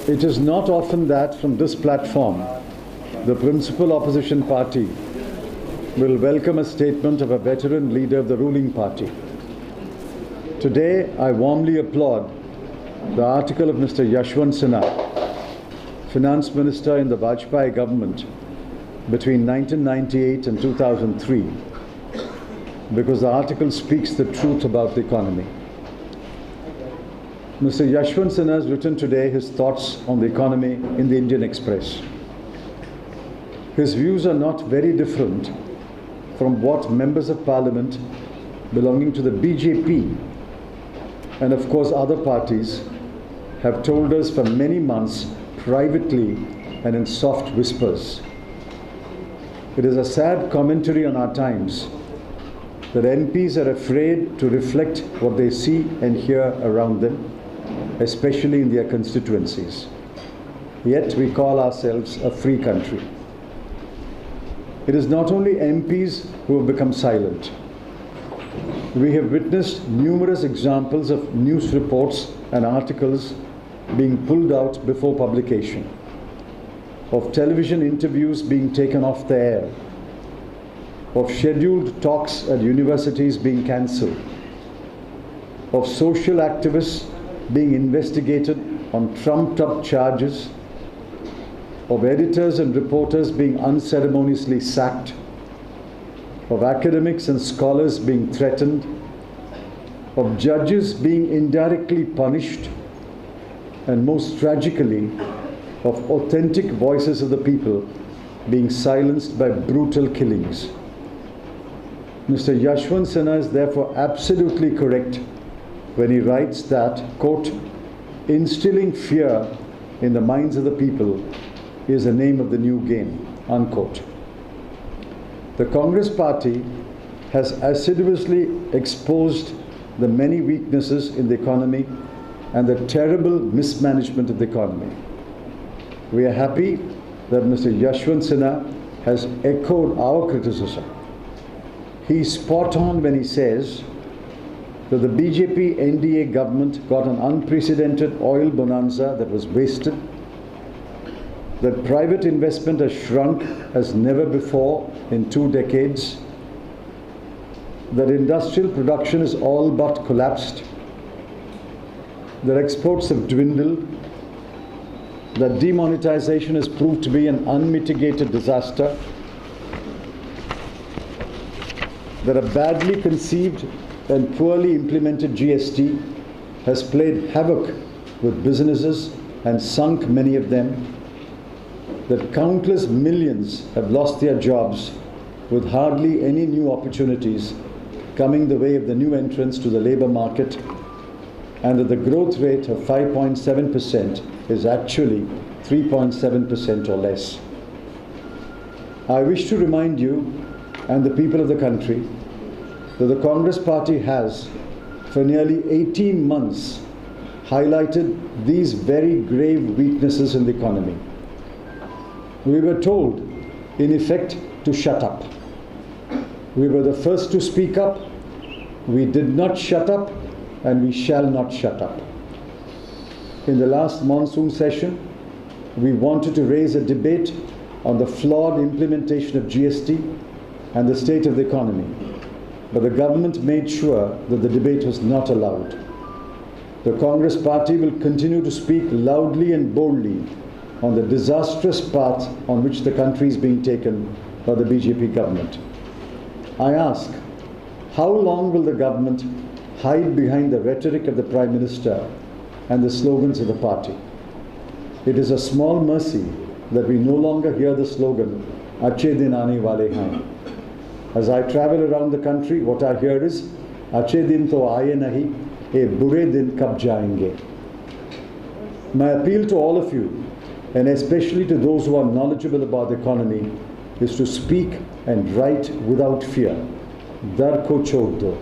It is not often that from this platform, the principal opposition party will welcome a statement of a veteran leader of the ruling party. Today, I warmly applaud the article of Mr. Yashwant Sinha, Finance Minister in the Vajpayee government between 1998 and 2003, because the article speaks the truth about the economy. Mr. Yashwant Sinha has written today his thoughts on the economy in the Indian Express. His views are not very different from what members of parliament belonging to the BJP and of course other parties have told us for many months privately and in soft whispers. It is a sad commentary on our times that MPs are afraid to reflect what they see and hear around them, especially in their constituencies. Yet we call ourselves a free country. It is not only MPs who have become silent. We have witnessed numerous examples of news reports and articles being pulled out before publication, of television interviews being taken off the air, of scheduled talks at universities being cancelled, of social activists being investigated on trumped-up charges, of editors and reporters being unceremoniously sacked, of academics and scholars being threatened, of judges being indirectly punished, and most tragically, of authentic voices of the people being silenced by brutal killings. Mr. Yashwant Sinha is therefore absolutely correct when he writes that, quote, instilling fear in the minds of the people is the name of the new game, unquote. The Congress party has assiduously exposed the many weaknesses in the economy and the terrible mismanagement of the economy. We are happy that Mr. Yashwant Sinha has echoed our criticism. He's spot on when he says that the BJP NDA government got an unprecedented oil bonanza that was wasted, that private investment has shrunk as never before in 2 decades, that industrial production is all but collapsed, that exports have dwindled, that demonetization has proved to be an unmitigated disaster, that a badly conceived and poorly implemented GST has played havoc with businesses and sunk many of them, that countless millions have lost their jobs with hardly any new opportunities coming the way of the new entrants to the labor market, and that the growth rate of 5.7% is actually 3.7% or less. I wish to remind you and the people of the country that the Congress party has, for nearly 18 months, highlighted these very grave weaknesses in the economy. We were told, in effect, to shut up. We were the first to speak up. We did not shut up, and we shall not shut up. In the last monsoon session, we wanted to raise a debate on the flawed implementation of GST and the state of the economy, but the government made sure that the debate was not allowed. The Congress party will continue to speak loudly and boldly on the disastrous path on which the country is being taken by the BJP government. I ask, how long will the government hide behind the rhetoric of the Prime Minister and the slogans of the party? It is a small mercy that we no longer hear the slogan, Achhe din aane wale hain. As I travel around the country, what I hear is, Achhe din to aaye nahi, ye bure din kab jayenge. My appeal to all of you, and especially to those who are knowledgeable about the economy, is to speak and write without fear. Dar ko chhod do.